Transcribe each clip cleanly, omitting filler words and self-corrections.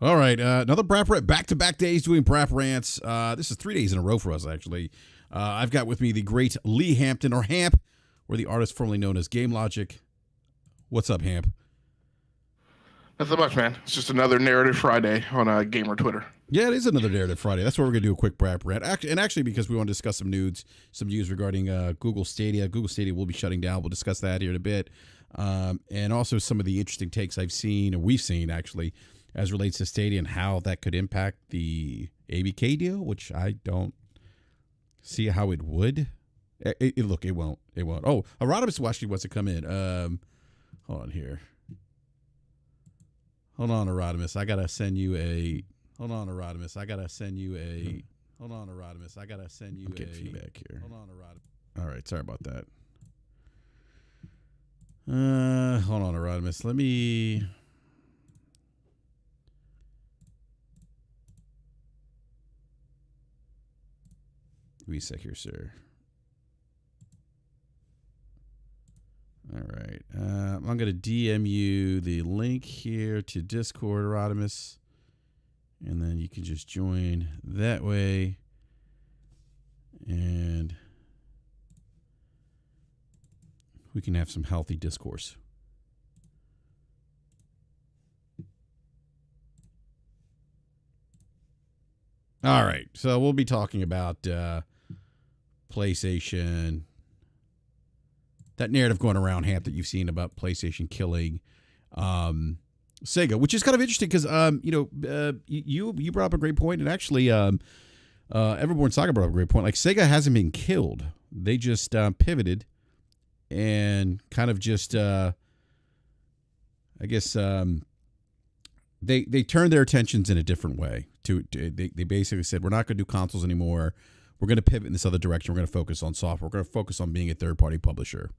All right, another BRAP rant. Back-to-back days doing BRAP rants. This is 3 days in a row for us, actually. I've got with me the great Lee Hampton, or Hamp, or the artist formerly known as Game Logic. What's up, Hamp? Nothing much, man. It's just another Narrative Friday on Gamer Twitter. Yeah, it is another Narrative Friday. That's why we're going to do a quick BRAP rant. Actually, because we want to discuss some news regarding Google Stadia. Google Stadia will be shutting down. We'll discuss that here in a bit. And also some of the interesting takes I've seen, or we've seen, actually, as relates to Stadia and how that could impact the ABK deal, which I don't see how it would. Look, it won't. It won't. Oh, Erodimus actually wants to come in. Hold on here. Hold on, Erodimus. I gotta send you a. Hold on, Erodimus. I gotta send you a. Hold on, Erodimus. I gotta send you Get feedback here. Hold on, Erodimus. All right, sorry about that. Hold on, Erodimus. Let me. Give me a sec here, sir. All right. I'm going to DM you the link here to Discord, Erodimus. And then you can just join that way. And we can have some healthy discourse. All right. So we'll be talking about PlayStation. That narrative going around, Hamp, that you've seen about PlayStation killing Sega, which is kind of interesting because you brought up a great point, and actually Everborn Saga brought up a great point. Like, Sega hasn't been killed; they just pivoted and kind of just, I guess, they turned their attentions in a different way. They basically said, we're not going to do consoles anymore. We're going to pivot in this other direction. We're going to focus on software. We're going to focus on being a third-party publisher.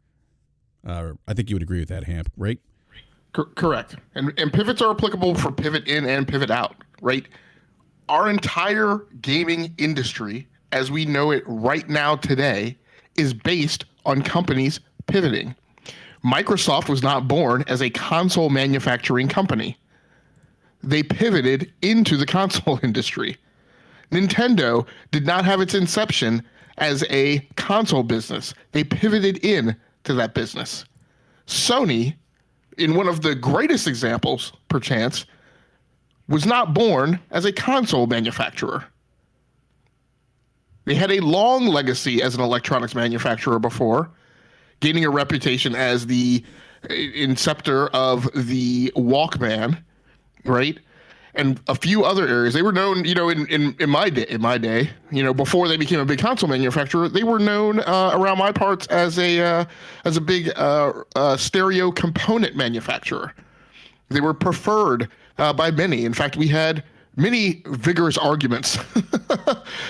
I think you would agree with that, Hamp, right? Correct. And pivots are applicable for pivot in and pivot out, right? Our entire gaming industry, as we know it right now today, is based on companies pivoting. Microsoft was not born as a console manufacturing company. They pivoted into the console industry. Nintendo did not have its inception as a console business. They pivoted in to that business. Sony, in one of the greatest examples, perchance, was not born as a console manufacturer. They had a long legacy as an electronics manufacturer before, gaining a reputation as the inceptor of the Walkman, right? And a few other areas. They were known, in my day, before they became a big console manufacturer, they were known around my parts as a big stereo component manufacturer. They were preferred by many. In fact, we had many vigorous arguments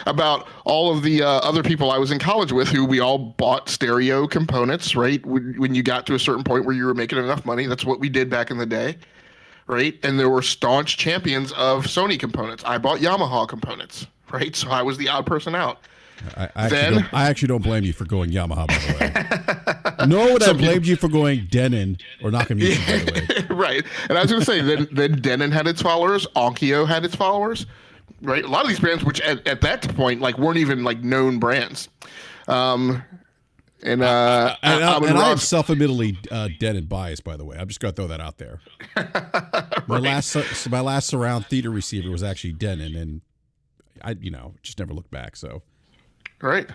about all of the other people I was in college with who we all bought stereo components, right? When you got to a certain point where you were making enough money, that's what we did back in the day. Right, and there were staunch champions of Sony components. I bought Yamaha components, right? So I was the odd person out. I actually don't blame you for going Yamaha, by the way. Nor would I blame you for going Denon or Nakamitsu, by the way. Right, and I was going to say, then Denon had its followers, Onkyo had its followers, right? A lot of these brands, which at that point weren't even known brands. And I am self-admittedly Denon biased, by the way. I'm just going to throw that out there. My last surround theater receiver was actually Denon, and I just never looked back. So, right.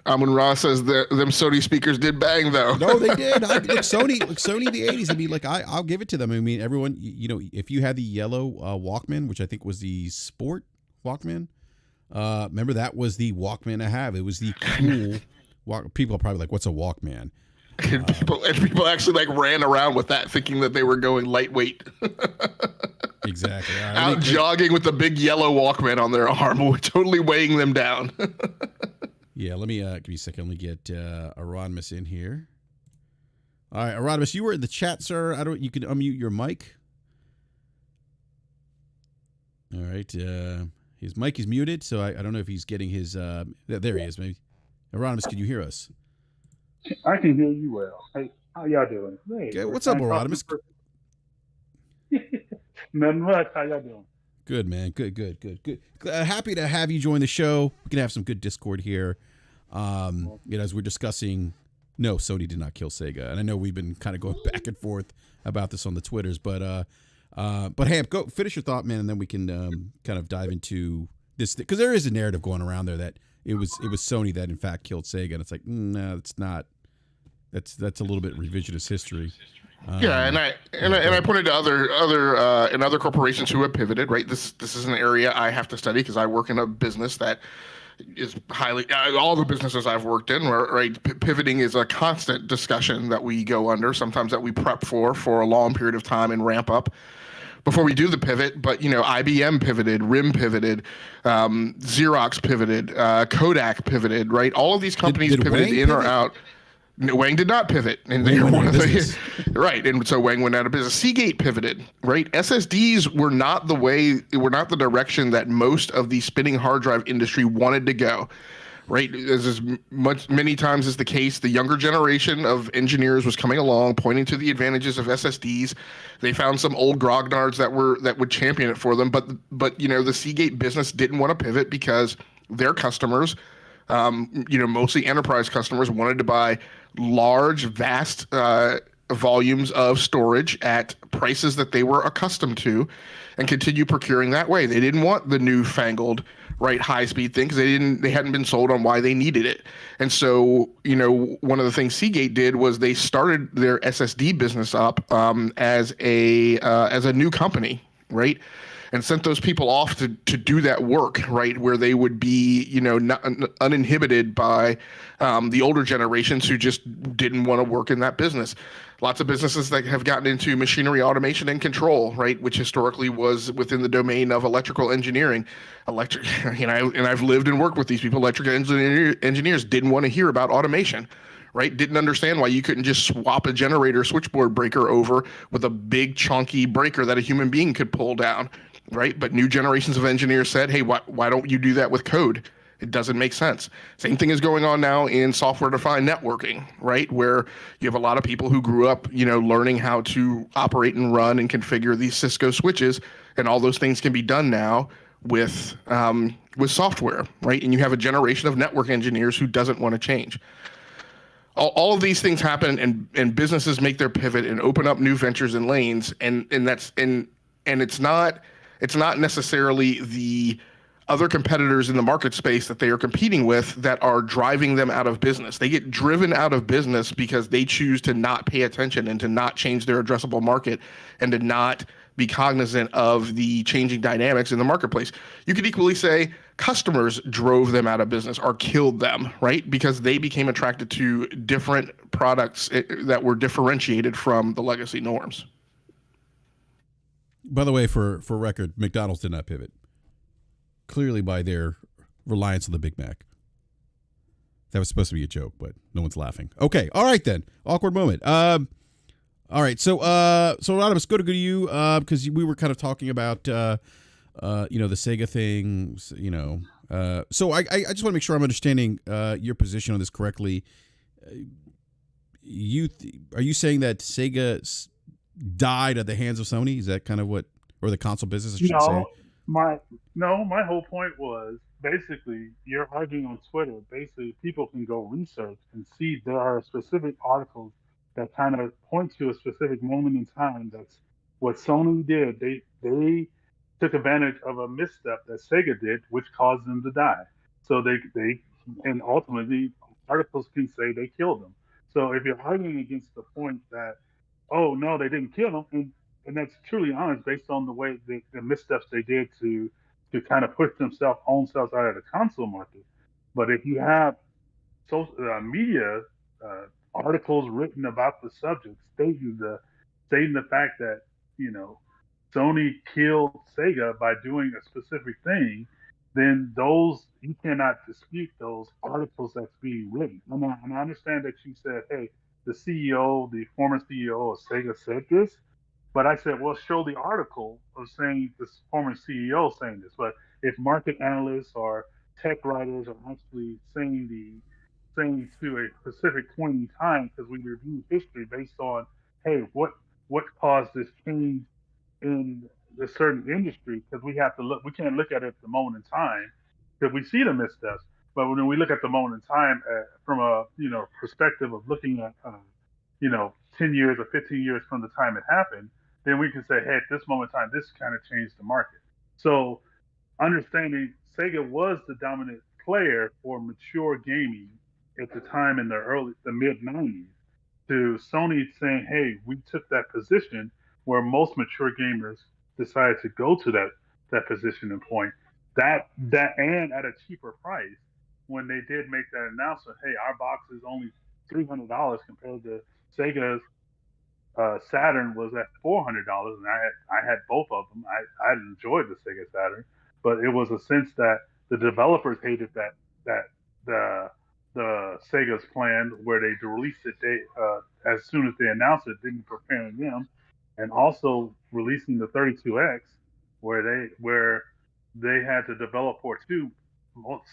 Amon Ra says them Sony speakers did bang, though. No, they did. Sony in the '80s. I mean, I'll give it to them. I mean, everyone, if you had the yellow Walkman, which I think was the Sport Walkman, remember that was the Walkman to have. It was the cool. People are probably like, what's a Walkman? And people actually ran around with that, thinking that they were going lightweight. Exactly. Out jogging with the big yellow Walkman on their arm, totally weighing them down. Yeah, let me give me a second. Let me get Erodimus in here. All right, Erodimus, you were in the chat, sir. You can unmute your mic. All right. His mic is muted, so I don't know if he's getting his. There he is, maybe. Erodimus, can you hear us? I can hear you well. Hey, how y'all doing? Hey, okay, what's up, Erodimus? Nothing much. How y'all doing? Good, man. Good. Happy to have you join the show. We can have some good Discord here. As we're discussing, no, Sony did not kill Sega, and I know we've been kind of going back and forth about this on the Twitters, but Hamp, go finish your thought, man, and then we can kind of dive into this because there is a narrative going around there that it was Sony that in fact killed Sega, and it's like no, it's not. That's a little bit revisionist history. Yeah, and I pointed to other corporations who have pivoted. Right, this is an area I have to study because I work in a business that is highly all the businesses I've worked in. Right, pivoting is a constant discussion that we go under. Sometimes that we prep for a long period of time and ramp up before we do the pivot. But IBM pivoted, RIM pivoted, Xerox pivoted, Kodak pivoted. Right, all of these companies did pivoted Wang in or pivot? out. Wang did not pivot, and Wang they were went one out of of the business. right, and so Wang went out of business. Seagate pivoted, right? SSDs were not the direction that most of the spinning hard drive industry wanted to go, right? Many times is the case, the younger generation of engineers was coming along, pointing to the advantages of SSDs. They found some old grognards that would champion it for them, but the Seagate business didn't want to pivot because their customers, mostly enterprise customers, wanted to buy large, vast volumes of storage at prices that they were accustomed to and continue procuring that way. They didn't want the newfangled, right, high-speed thing because they hadn't been sold on why they needed it. And so, one of the things Seagate did was they started their SSD business up as a new company, right? And sent those people off to do that work, right, where they would be, not uninhibited by the older generations who just didn't want to work in that business. Lots of businesses that have gotten into machinery automation and control, right, which historically was within the domain of electrical engineering. And I've lived and worked with these people. Electrical engineers didn't want to hear about automation. Right? Didn't understand why you couldn't just swap a generator switchboard breaker over with a big chunky breaker that a human being could pull down. Right? But new generations of engineers said, hey, why don't you do that with code? It doesn't make sense. Same thing is going on now in software-defined networking, right? Where you have a lot of people who grew up, learning how to operate and run and configure these Cisco switches, and all those things can be done now with software, right? And you have a generation of network engineers who doesn't want to change. All of these things happen, and businesses make their pivot and open up new ventures and lanes, and it's not necessarily the other competitors in the market space that they are competing with that are driving them out of business. They get driven out of business because they choose to not pay attention and to not change their addressable market and to not be cognizant of the changing dynamics in the marketplace. You could equally say customers drove them out of business or killed them, right? Because they became attracted to different products that were differentiated from the legacy norms. By the way, for record, McDonald's did not pivot. Clearly by their reliance on the Big Mac. That was supposed to be a joke, but no one's laughing. Okay, all right then. Awkward moment. All right, so Anonymous, go to you because we were kind of talking about the Sega things. So I just want to make sure I'm understanding your position on this correctly. Are you saying that Sega died at the hands of Sony? Is that kind of what, or the console business, I should say? My whole point was basically you're arguing on Twitter. Basically, people can go research and see there are specific articles that kind of point to a specific moment in time. That's what Sony did. They took advantage of a misstep that Sega did, which caused them to die. So they and ultimately articles can say they killed them. So if you're arguing against the point that, oh no, they didn't kill them, and that's truly honest based on the way the missteps they did to kind of push themselves out of the console market. But if you have media articles written about the subject stating the fact that Sony killed Sega by doing a specific thing, then those you cannot dispute those articles that's being written. And I understand that you said, hey, the former CEO of Sega said this, but I said, well, show the article of saying this former CEO saying this. But if market analysts or tech writers are actually saying to a specific point in time, because we review history based on, hey, what caused this change in a certain industry because we have to look. We can't look at it at the moment in time because we see the missteps. But when we look at the moment in time from a perspective of looking at 10 years or 15 years from the time it happened, then we can say, hey, at this moment in time, this kind of changed the market. So understanding Sega was the dominant player for mature gaming at the time in the mid '90s, to Sony saying, "Hey, we took that position where most mature gamers decided to go to that position and point that and at a cheaper price when they did make that announcement. Hey, our box is only $300 compared to Sega's Saturn was at $400, and I had both of them. I enjoyed the Sega Saturn, but it was a sense that the developers hated that the Sega's plan where they released it as soon as they announced it, didn't prepare them, and also releasing the 32X where they had to develop for two,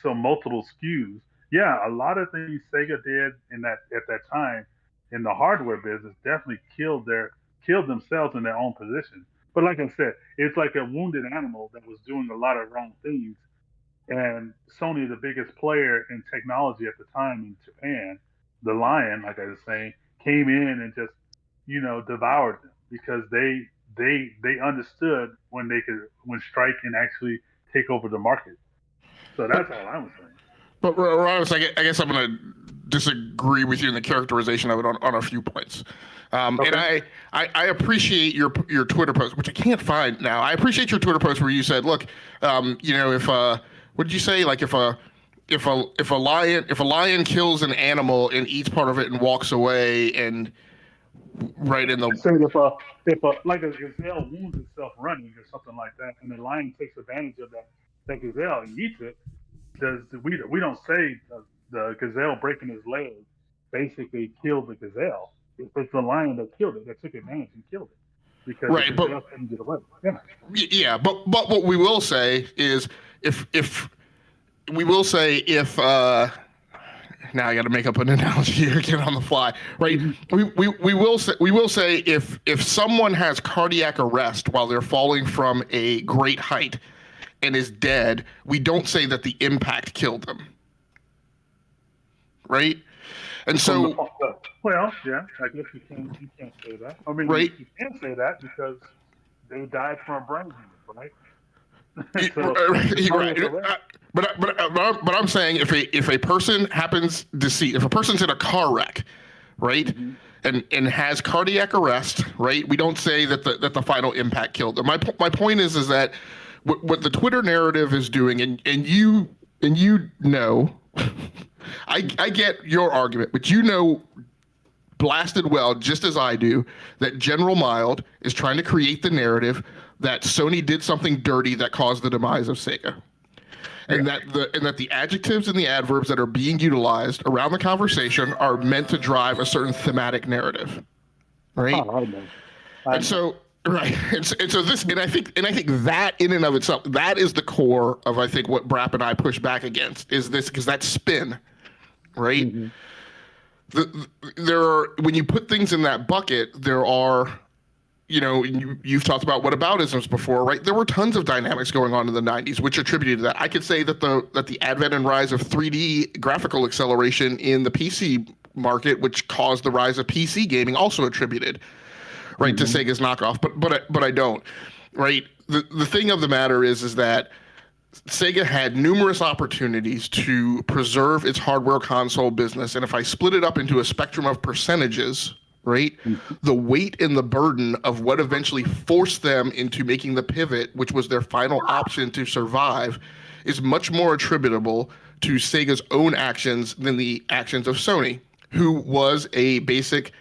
so multiple SKUs. Yeah, a lot of things Sega did in that at that time in the hardware business definitely killed themselves in their own position. But like I said, it's like a wounded animal that was doing a lot of wrong things. And Sony, the biggest player in technology at the time in Japan, the lion, like I was saying, came in and just devoured them because they understood when strike can actually take over the market. So that's all I was saying. But Ross, I guess I'm going to disagree with you in the characterization of it on a few points. Okay. And I appreciate your Twitter post, which I can't find now. I appreciate your Twitter post where you said, look, if what did you say? Like if a lion kills an animal and eats part of it and walks away and right in the if like a gazelle wounds itself running or something like that, and the lion takes advantage of that gazelle and eats it, we don't say the gazelle breaking his leg basically killed the gazelle. It's the lion that killed it, that took advantage and killed it because the gazelle couldn't get away. Yeah, but what we will say is if now I got to make up an analogy here again on the fly, right? We will say if someone has cardiac arrest while they're falling from a great height and is dead, we don't say that the impact killed them, right? And so, well, yeah, I guess you can't say that. I mean, right? You can't say that because they died from a brain hemorrhage, right? Right. But I'm saying if a person happens deceased, if a person's in a car wreck, right, and has cardiac arrest, right, we don't say that the final impact killed them. My point is that what the Twitter narrative is doing, and you know, I get your argument, but blasted well, just as I do, that General Mild is trying to create the narrative that Sony did something dirty that caused the demise of Sega. And that the adjectives and the adverbs that are being utilized around the conversation are meant to drive a certain thematic narrative, right? Oh, I know. And so I think that in and of itself, that is the core of I think what BRAP and I push back against is this, because that's spin, right? There are, when you put things in that bucket, there are, you've talked about whataboutisms before, right? There were tons of dynamics going on in the 90s, which attributed to that. I could say that the advent and rise of 3D graphical acceleration in the PC market, which caused the rise of PC gaming, also attributed, right, to Sega's knockoff. But I don't, right? The thing of the matter is that Sega had numerous opportunities to preserve its hardware console business, and if I split it up into a spectrum of percentages, right, the weight and the burden of what eventually forced them into making the pivot, which was their final option to survive, is much more attributable to Sega's own actions than the actions of Sony, who was a basic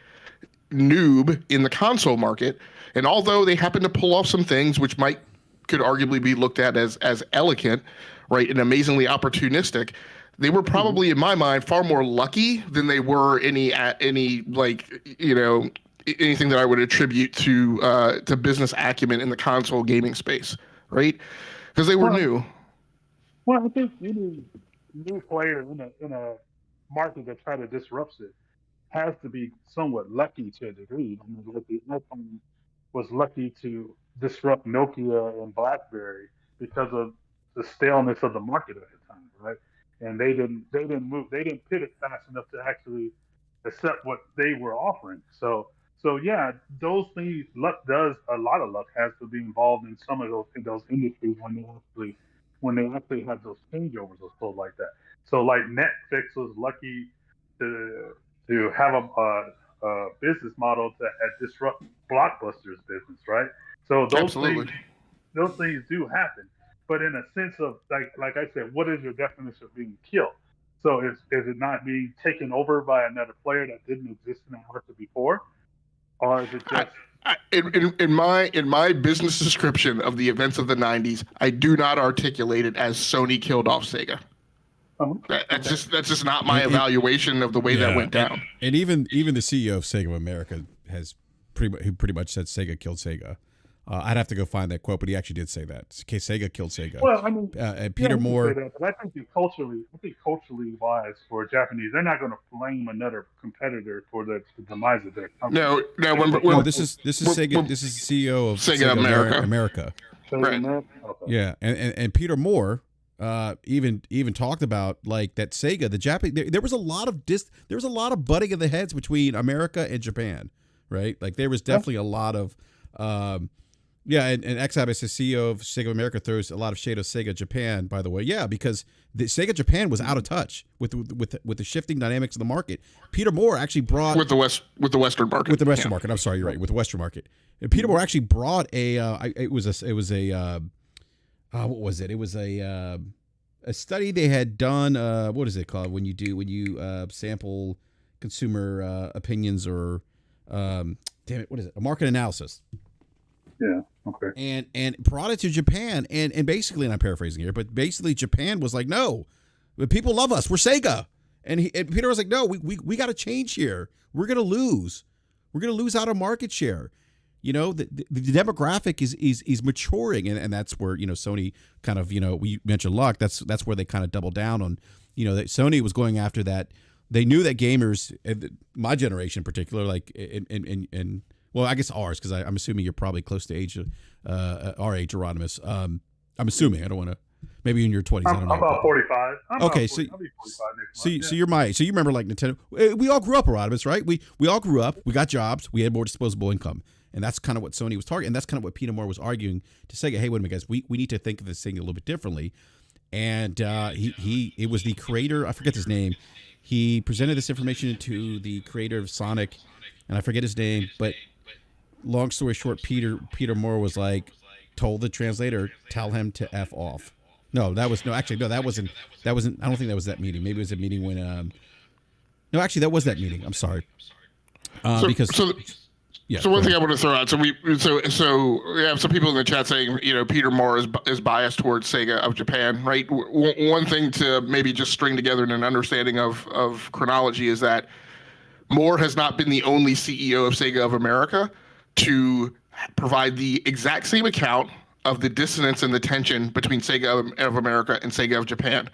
noob in the console market. And although they happened to pull off some things which could arguably be looked at as elegant, right, and amazingly opportunistic, they were probably, in my mind, far more lucky than they were anything that I would attribute to business acumen in the console gaming space, right? Because they were new. Well, I think any new player in a market that try to disrupt it has to be somewhat lucky to a degree. I mean, like the iPhone was lucky to disrupt Nokia and BlackBerry because of the staleness of the market at the time, right? And they didn't move, they didn't pivot fast enough to actually accept what they were offering. So yeah, those things, luck does, a lot of luck has to be involved in some of those industries when they actually have those changeovers or stuff like that. So like Netflix was lucky to have a business model that disrupt Blockbuster's business, right? So Absolutely. those things do happen, but in a sense of like I said, what is your definition of being killed? So is it not being taken over by another player that didn't exist in the market before, or is it just in my business description of the events of the '90s, I do not articulate it as Sony killed off Sega. That's just not my evaluation of the way that went down. And even the CEO of Sega of America has pretty much said Sega killed Sega. I'd have to go find that quote, but he actually did say that. Sega killed Sega. Well, I mean, and Peter Moore. That, but I think culturally wise for Japanese, they're not going to blame another competitor for the demise of their company. No. This is Sega. This is the CEO of Sega America. America. Right. Okay. Yeah, and Peter Moore even talked about like that Sega, the Japanese. There was a lot of butting of the heads between America and Japan, right? Like there was definitely a lot of. And Xabis, the CEO of Sega America, throws a lot of shade of Sega Japan, by the way. Yeah, because the Sega Japan was out of touch with the shifting dynamics of the market. Peter Moore actually brought with the Western market. With the Western market. I'm sorry, you're right. With the Western market. And Peter Moore actually brought what was it? It was a study they had done. What is it called when you sample consumer opinions or damn it, what is it? A market analysis. Yeah. Okay. And brought it to Japan, and basically, and I'm paraphrasing here, but basically Japan was like, no, but people love us. We're Sega, and Peter was like, no, we got to change here. We're gonna lose. We're gonna lose out on market share. You know, the demographic is maturing, and that's where Sony kind of we mentioned luck. That's where they kind of doubled down on that Sony was going after that. They knew that gamers, my generation in particular, like in well, I guess ours, because I'm assuming you're probably close to age, our age, Erodimus. I'm assuming. I don't want to. Maybe in your 20s. I don't know. I'm about 45. I'll be 45 next month. So you're my age. So you remember like Nintendo. We all grew up, Erodimus, right? We all grew up. We got jobs. We had more disposable income, and that's kind of what Sony was targeting. And that's kind of what Peter Moore was arguing to Sega. Hey, wait a minute, guys. We need to think of this thing a little bit differently. And it was the creator. I forget his name. He presented this information to the creator of Sonic, and I forget his name, but. Long story short, Peter Moore was like, told the translator, tell him to F off. No, that wasn't. I don't think that was that meeting. Maybe it was a meeting when. No, actually, that was that meeting. I'm sorry. So one thing I want to throw out. So we have some people in the chat saying Peter Moore is biased towards Sega of Japan, right? One thing to maybe just string together in an understanding of chronology is that Moore has not been the only CEO of Sega of America to provide the exact same account of the dissonance and the tension between Sega of America and Sega of Japan.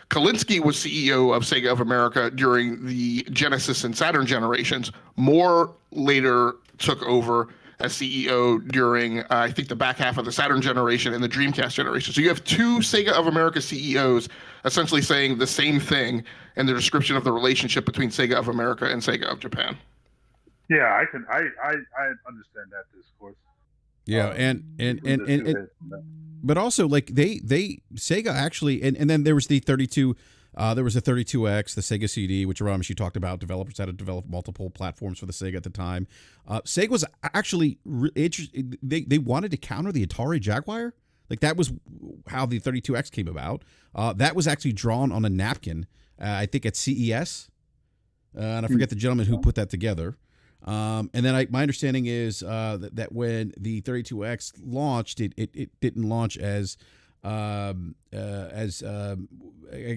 Kalinske was CEO of Sega of America during the Genesis and Saturn generations. Moore later took over as CEO during, I think, the back half of the Saturn generation and the Dreamcast generation. So you have two Sega of America CEOs essentially saying the same thing in the description of the relationship between Sega of America and Sega of Japan. Yeah, I understand that discourse. Yeah, and but also like they Sega actually, and then there was the 32. There was a 32X, the Sega CD, which Ramesh, you talked about. Developers had to develop multiple platforms for the Sega at the time. Sega was actually interested. They wanted to counter the Atari Jaguar. Like that was how the 32X came about. That was actually drawn on a napkin, I think at CES. And I forget the gentleman who put that together. And then my understanding is that when the 32X launched, it didn't launch as I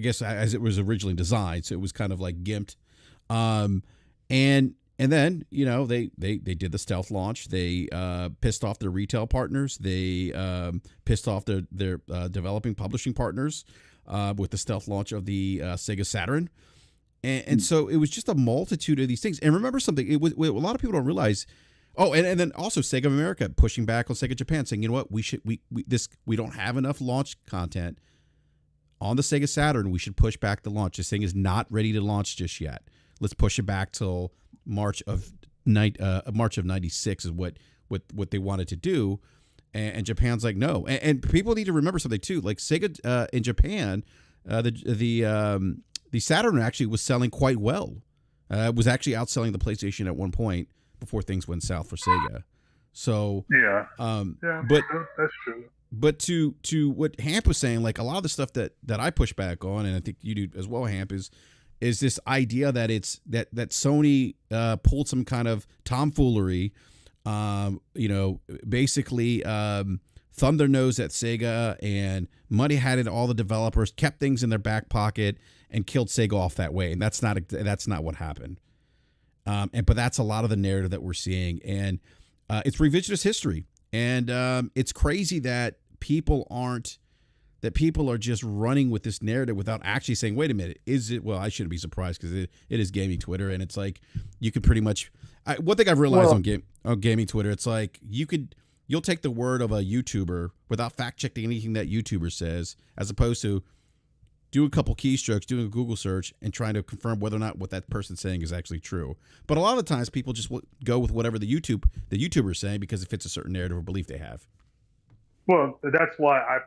guess as it was originally designed. So it was kind of like gimped. And then they did the stealth launch. They pissed off their retail partners. They pissed off their developing publishing partners with the stealth launch of the Sega Saturn. And so it was just a multitude of these things. And remember something, what a lot of people don't realize, Oh, and then also Sega America pushing back on Sega Japan, saying, you know what, we don't have enough launch content on the Sega Saturn. We should push back the launch. This thing is not ready to launch just yet. Let's push it back till March of '96 is what they wanted to do. And Japan's like, no. And people need to remember something too. Like Sega in Japan, the Saturn actually was selling quite well. Was actually outselling the PlayStation at one point before things went south for Sega. So yeah, but that's true. But to what Hamp was saying, like a lot of the stuff that I push back on, and I think you do as well, Hamp, is this idea that it's that Sony pulled some kind of tomfoolery, basically thunder nose at Sega and money had it all the developers, kept things in their back pocket and killed Sega off that way, and that's not what happened. But that's a lot of the narrative that we're seeing, and it's revisionist history, and it's crazy that people are just running with this narrative without actually saying, wait a minute, is it? Well, I shouldn't be surprised because it is gaming Twitter, and it's like you could pretty much. One thing I've realized on gaming Twitter, it's like you'll take the word of a YouTuber without fact checking anything that YouTuber says, as opposed to do a couple keystrokes, doing a Google search, and trying to confirm whether or not what that person's saying is actually true. But a lot of the times, people just go with whatever the YouTuber is saying because it fits a certain narrative or belief they have. Well, that's why I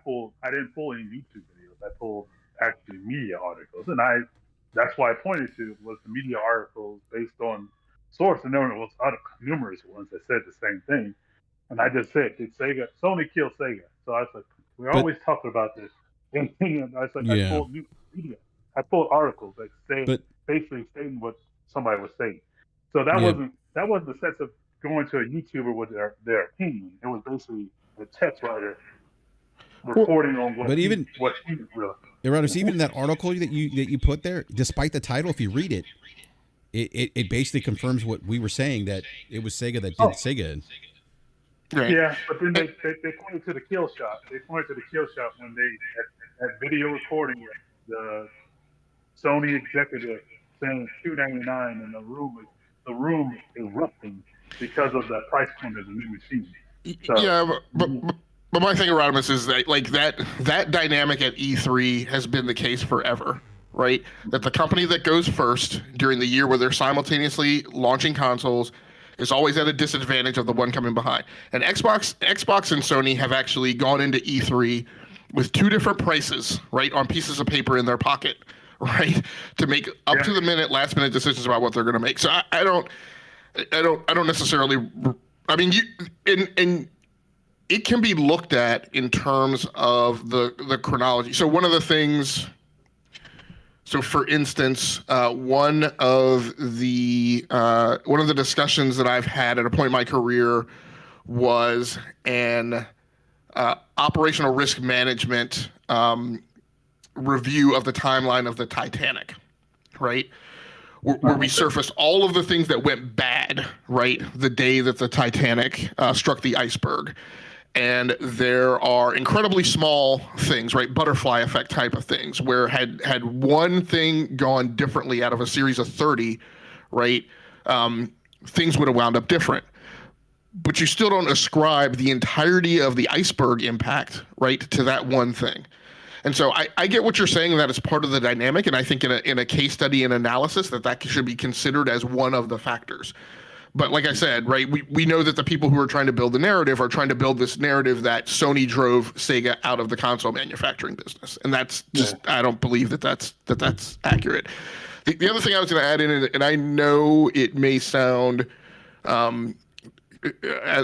didn't pull any YouTube videos. I pulled actually media articles, and that's why I pointed to was the media articles based on source, and there was numerous ones that said the same thing. And I just said, did Sony kill Sega? So I was like, we're always talking about this. And I was like, I pulled new media. I pulled articles that basically saying what somebody was saying. So that wasn't the sense of going to a YouTuber with their opinion. It was basically the text writer reporting on what he really. Yeah, right. So even that article that you put there, despite the title, if you read it, it basically confirms what we were saying, that it was Sega that did Sega. Right. Yeah, but then they pointed to the kill shot. They pointed to the kill shot when they had video recording the Sony executive saying $299 and the room erupting because of the price point of the new machine. So, yeah, but my thing around this is that like that dynamic at E3 has been the case forever, right? That the company that goes first during the year where they're simultaneously launching consoles is always at a disadvantage of the one coming behind. And Xbox and Sony have actually gone into E3 with two different prices, right, on pieces of paper in their pocket, right, to make up to the minute, last minute decisions about what they're going to make. So I don't necessarily. I mean, and it can be looked at in terms of the chronology. So one of the things. So, for instance, one of the discussions that I've had at a point in my career was an operational risk management review of the timeline of the Titanic, right? Where we surfaced all of the things that went bad, right, the day that the Titanic struck the iceberg. And there are incredibly small things, right? Butterfly effect type of things, where had one thing gone differently out of a series of 30, right, things would have wound up different. But you still don't ascribe the entirety of the iceberg impact, right, to that one thing. And so I get what you're saying, that it's part of the dynamic, and I think in a case study and analysis that should be considered as one of the factors. But like I said, right, we know that the people who are trying to build the narrative are trying to build this narrative that Sony drove Sega out of the console manufacturing business, and that's just I don't believe that's accurate. The other thing I was going to add in, and I know it may sound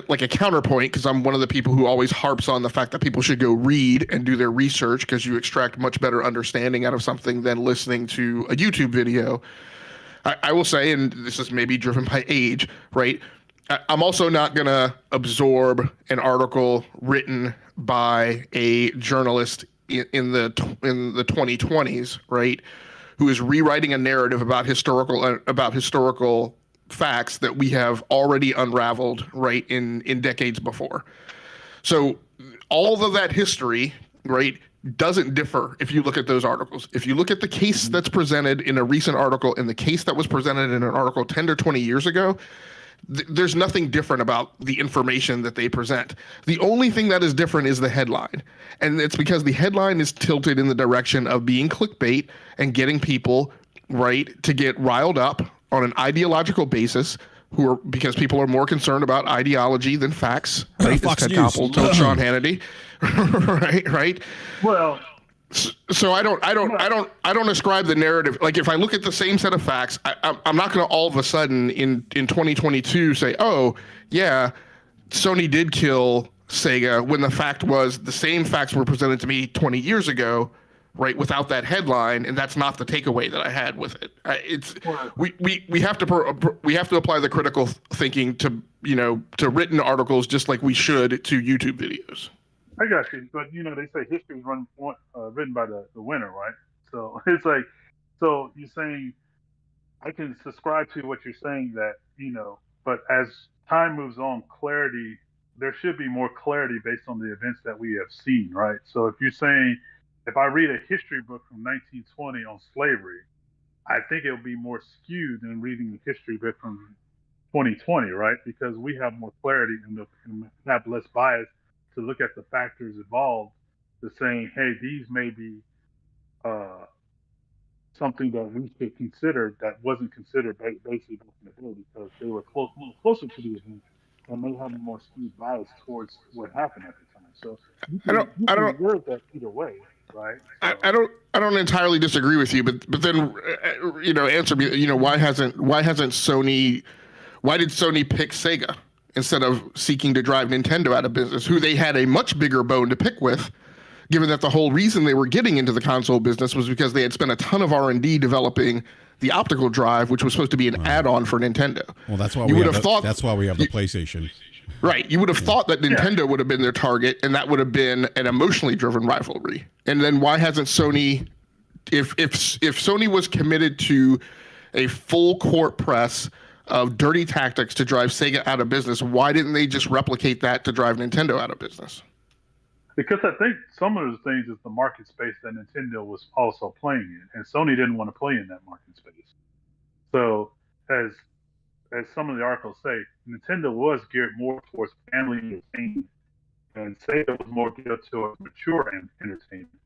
like a counterpoint, because I'm one of the people who always harps on the fact that people should go read and do their research, because you extract much better understanding out of something than listening to a YouTube video. I will say, and this is maybe driven by age, right? I'm also not going to absorb an article written by a journalist in the 2020s, right, who is rewriting a narrative about historical facts that we have already unraveled, right, in decades before. So all of that history, right, doesn't differ if you look at those articles. If you look at the case that's presented in a recent article and the case that was presented in an article 10 or 20 years ago, there's nothing different about the information that they present. The only thing that is different is the headline. And it's because the headline is tilted in the direction of being clickbait and getting people, right, to get riled up on an ideological basis, because people are more concerned about ideology than facts. Right? Fox Ted News Koppel told Sean Hannity. right. Well, so I don't ascribe the narrative. Like, if I look at the same set of facts, I'm not going to all of a sudden in 2022 say, oh yeah, Sony did kill Sega, when the fact was the same facts were presented to me 20 years ago, right, without that headline, and that's not the takeaway that I had with it. We have to apply the critical thinking to written articles, just like we should to YouTube videos. I got you, but they say history is written by the winner, right? So it's like, so you're saying I can subscribe to what you're saying, that but as time moves on, there should be more clarity based on the events that we have seen, right? So if you're saying, if I read a history book from 1920 on slavery, I think it'll be more skewed than reading a history book from 2020, right? Because we have more clarity and have less bias to look at the factors involved, to saying, hey, these may be something that we should consider that wasn't considered basically back in the day, because they were a little closer to the event and may have a more skewed bias towards what happened at the time. So you can word that either way, right? So, I don't entirely disagree with you, but then answer me. Why did Sony pick Sega instead of seeking to drive Nintendo out of business, who they had a much bigger bone to pick with, given that the whole reason they were getting into the console business was because they had spent a ton of R&D developing the optical drive, which was supposed to be an add-on for Nintendo. Well, that's why that's why we have the PlayStation. Right. You would have thought that Nintendo would have been their target, and that would have been an emotionally driven rivalry. And then why hasn't Sony, if Sony was committed to a full court press of dirty tactics to drive Sega out of business, why didn't they just replicate that to drive Nintendo out of business? Because I think some of the things is the market space that Nintendo was also playing in, and Sony didn't want to play in that market space. So as some of the articles say, Nintendo was geared more towards family entertainment, and Sega was more geared towards mature entertainment.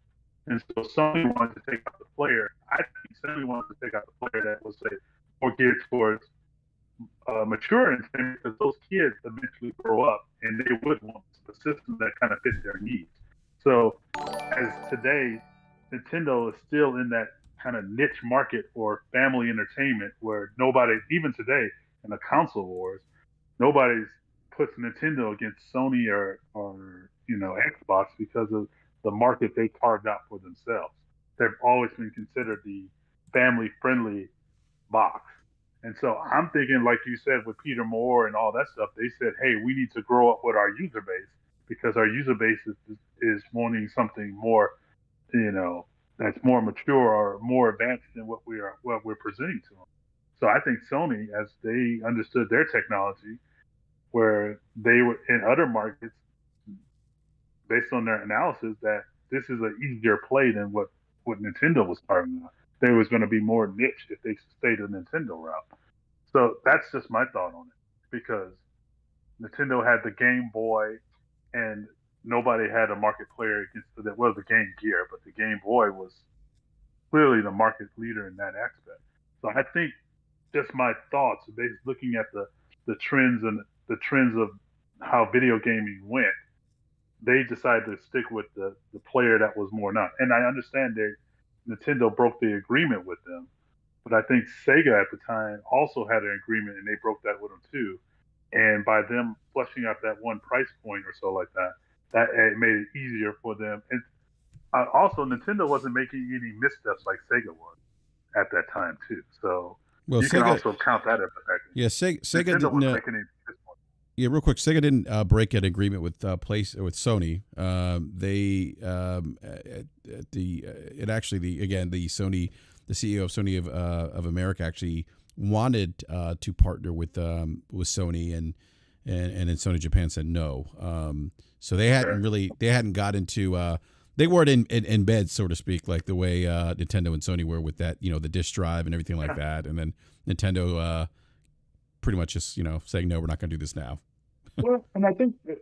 And so Sony wanted to take out the player. I think Sony wanted to take out the player that was more geared towards mature entertainment, because those kids eventually grow up and they would want a system that kind of fits their needs. So as today, Nintendo is still in that kind of niche market for family entertainment, where nobody, even today in the console wars, nobody puts Nintendo against Sony or Xbox because of the market they carved out for themselves. They've always been considered the family-friendly box. And so I'm thinking, like you said, with Peter Moore and all that stuff, they said, hey, we need to grow up with our user base, because our user base is wanting something more, that's more mature or more advanced than what we're presenting to them. So I think Sony, as they understood their technology, where they were in other markets, based on their analysis, that this is an easier play than what Nintendo was targeting. There was going to be more niche if they stayed a Nintendo route. So that's just my thought on it, because Nintendo had the Game Boy, and nobody had a market player against that. Was the Game Gear, but the Game Boy was clearly the market leader in that aspect. So I think just my thoughts, based looking at the trends and the trends of how video gaming went, they decided to stick with the player that was more not. And I understand Nintendo broke the agreement with them, but I think Sega at the time also had an agreement, and they broke that with them too. And by them flushing out that one price point or so like that it made it easier for them. And also, Nintendo wasn't making any missteps like Sega was at that time too. So you can also count that as a factor. Yeah, Sega didn't. Yeah, real quick, Sega didn't break an agreement with Sony. The CEO of Sony of America actually wanted to partner with Sony, and Sony Japan said no. So they hadn't got into they weren't in bed, so to speak, like the way Nintendo and Sony were with that, the disk drive and everything like that. And then Nintendo pretty much just saying no, we're not going to do this now. Well, and I think if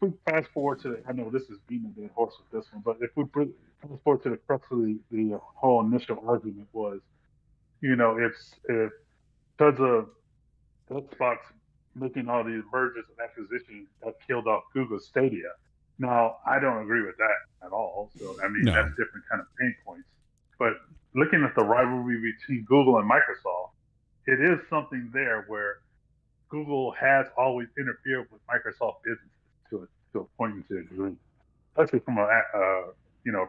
we fast forward to, I know this is beating a dead horse with this one, but if we fast forward to the crux of the whole initial argument was, if because of Xbox making all these mergers and acquisitions that killed off Google Stadia. Now, I don't agree with that at all. So, I mean, No. that's different kind of pain points. But looking at the rivalry between Google and Microsoft, it is something there where Google has always interfered with Microsoft businesses to a point and to a degree, especially from a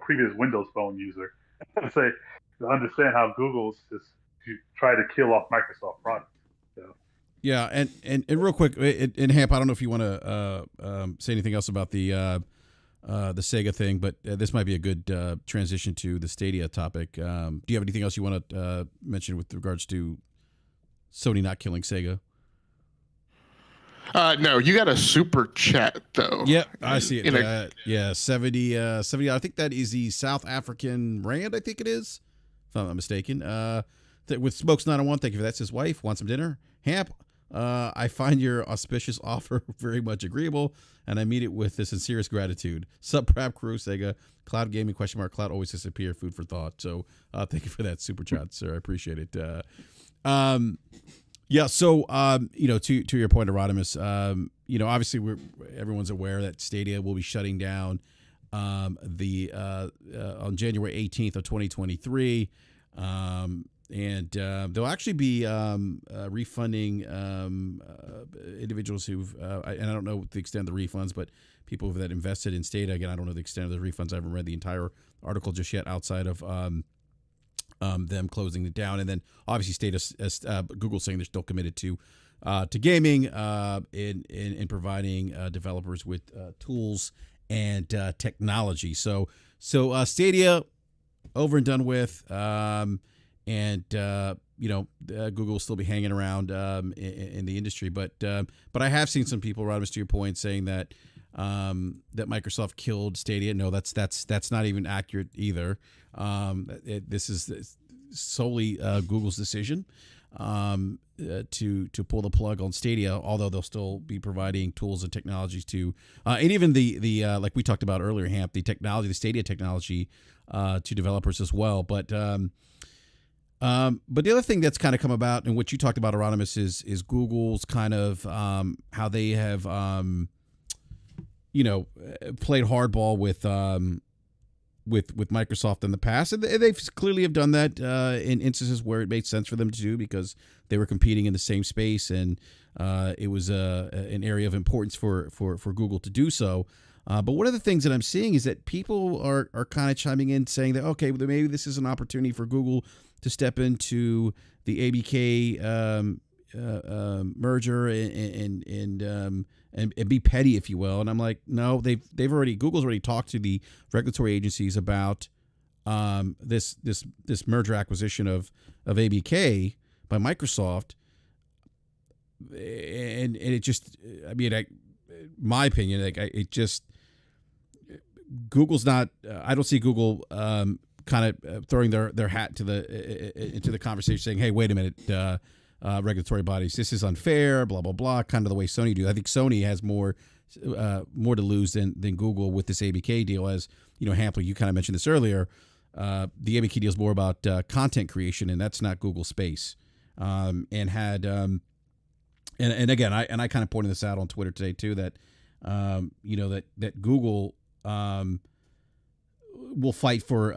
previous Windows phone user. I'd say to understand how Google's just to try to kill off Microsoft products. So. Yeah, and real quick, in Hamp, I don't know if you want to say anything else about the Sega thing, but this might be a good transition to the Stadia topic. Do you have anything else you want to mention with regards to Sony not killing Sega? No, you got a super chat though. Yep, I see it. Yeah, 70. I think that is the South African rand. I think it is, if I'm not mistaken. With Smokes 901, thank you for that. Says wife, want some dinner? Hamp, I find your auspicious offer very much agreeable, and I meet it with the sincerest gratitude. Sub BRAP crew, Sega, Cloud Gaming, ? Cloud always disappear, food for thought. So thank you for that super chat, sir. I appreciate it. Yeah, so to your point, Erodimus, obviously everyone's aware that Stadia will be shutting down on January 18th of 2023. And they'll actually be refunding individuals who've and I don't know the extent of the refunds, but people that invested in Stadia. Again, I don't know the extent of the refunds. I haven't read the entire article just yet, outside of them closing it down. And then obviously Stadia, Google saying they're still committed to gaming in providing developers with tools and technology. So Stadia over and done with. Google will still be hanging around in the industry, but I have seen some people, Rodimus, to your point, saying that that Microsoft killed Stadia. No, that's not even accurate either. This is solely Google's decision to pull the plug on Stadia, although they'll still be providing tools and technologies to, and even the like we talked about earlier, Hamp, the Stadia technology to developers as well, but the other thing that's kind of come about, and what you talked about, Erodimus, is Google's kind of how they have, played hardball with Microsoft in the past, and they clearly have done that in instances where it made sense for them to do, because they were competing in the same space, and it was an area of importance for Google to do so. But one of the things that I'm seeing is that people are kind of chiming in, saying that, okay, well, maybe this is an opportunity for Google to step into the ABK merger and be petty, if you will. And I'm like, no, Google's already talked to the regulatory agencies about this merger acquisition of ABK by Microsoft, and it just, I mean, my opinion, Google's not. I don't see Google kind of throwing their hat into the conversation, saying, "Hey, wait a minute, regulatory bodies, this is unfair," blah blah blah. Kind of the way Sony do. I think Sony has more to lose than Google with this ABK deal. As Hampley, you kind of mentioned this earlier. The ABK deal is more about content creation, and that's not Google's space. And again, I kind of pointed this out on Twitter today too, that that Google will fight for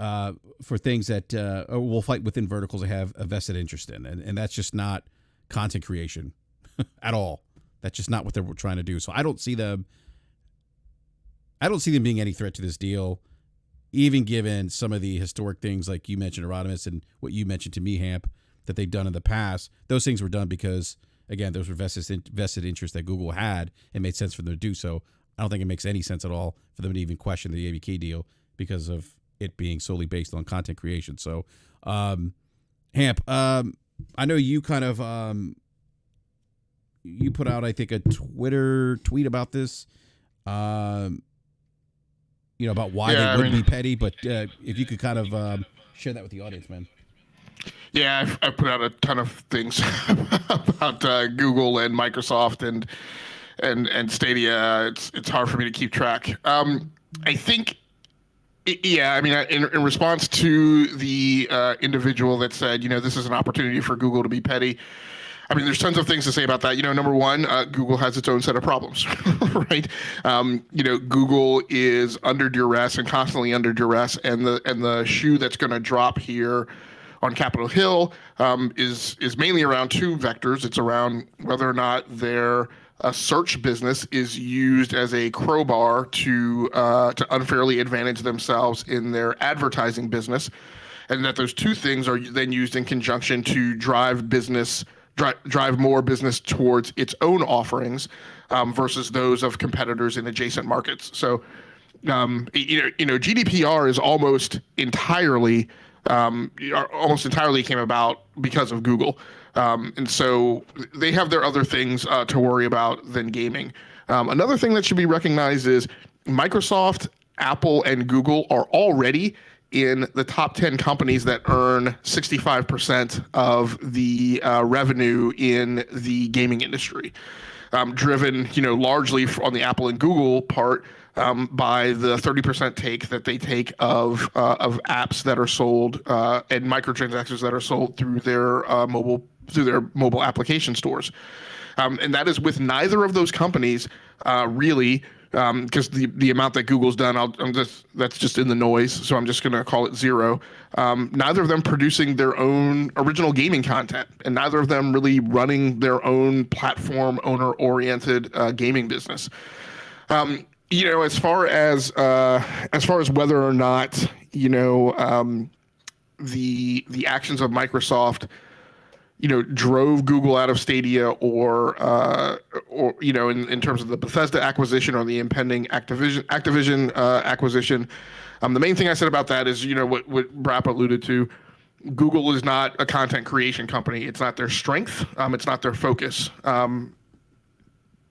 things that or will fight within verticals they have a vested interest in, and that's just not content creation at all. That's just not what they're trying to do. So I don't see them being any threat to this deal, even given some of the historic things like you mentioned, Erodimus, and what you mentioned to me, Hamp, that they've done in the past. Those things were done because, again, those were vested interests that Google had. It made sense for them to do so. I don't think it makes any sense at all for them to even question the ABK deal because of it being solely based on content creation. So, Hamp, I know you kind of you put out, I think, a Twitter tweet about this, about why they would be petty. But if you could kind of share that with the audience, man. Yeah, I've put out a ton of things about Google and Microsoft and Stadia. It's hard for me to keep track. I think, yeah, I mean, in response to the individual that said, this is an opportunity for Google to be petty. I mean, there's tons of things to say about that. Number one, Google has its own set of problems, right? Google is under duress and constantly under duress, and the shoe that's going to drop here on Capitol Hill is mainly around two vectors. It's around whether or not their search business is used as a crowbar to unfairly advantage themselves in their advertising business, and that those two things are then used in conjunction to drive more business towards its own offerings versus those of competitors in adjacent markets. So, GDPR is almost entirely came about because of Google. And so they have their other things to worry about than gaming. Another thing that should be recognized is Microsoft, Apple, and Google are already in the top 10 companies that earn 65% of the revenue in the gaming industry, driven, largely on the Apple and Google part by the 30% take that they take of apps that are sold and microtransactions that are sold through their mobile application stores, and that is with neither of those companies really. Because the amount that Google's done, that's just in the noise, so I'm just going to call it zero. Neither of them producing their own original gaming content, and neither of them really running their own platform owner-oriented gaming business. As far as whether or not the actions of Microsoft drove Google out of Stadia or in terms of the Bethesda acquisition or the impending Activision acquisition. The main thing I said about that is, what BRAP alluded to. Google is not a content creation company. It's not their strength. It's not their focus.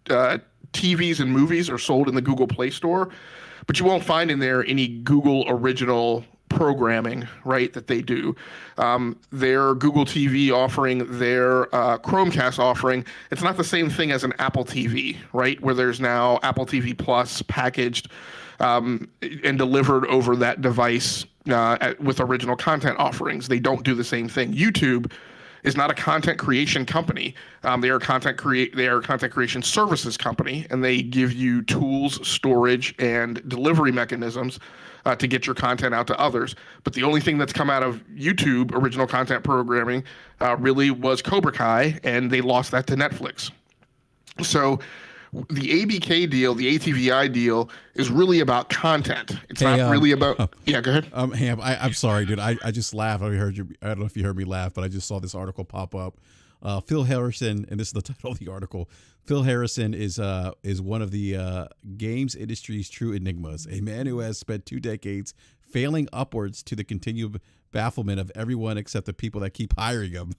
TVs and movies are sold in the Google Play Store, but you won't find in there any Google original programming, right, that they do. Their Google TV offering, their Chromecast offering, it's not the same thing as an Apple TV, right, where there's now Apple TV Plus packaged and delivered over that device with original content offerings. They don't do the same thing. YouTube is not a content creation company. They are a content creation services company, and they give you tools, storage, and delivery mechanisms to get your content out to others. But the only thing that's come out of YouTube original content programming really was Cobra Kai, and they lost that to Netflix. So the ABK deal, the ATVI deal, is really about content. It's not really about. Yeah, go ahead. Ham, I'm sorry, dude. I just laughed. I don't know if you heard me laugh, but I just saw this article pop up. Phil Harrison, and this is the title of the article. Phil Harrison is one of the games industry's true enigmas. A man who has spent 2 decades failing upwards to the continued bafflement of everyone except the people that keep hiring him.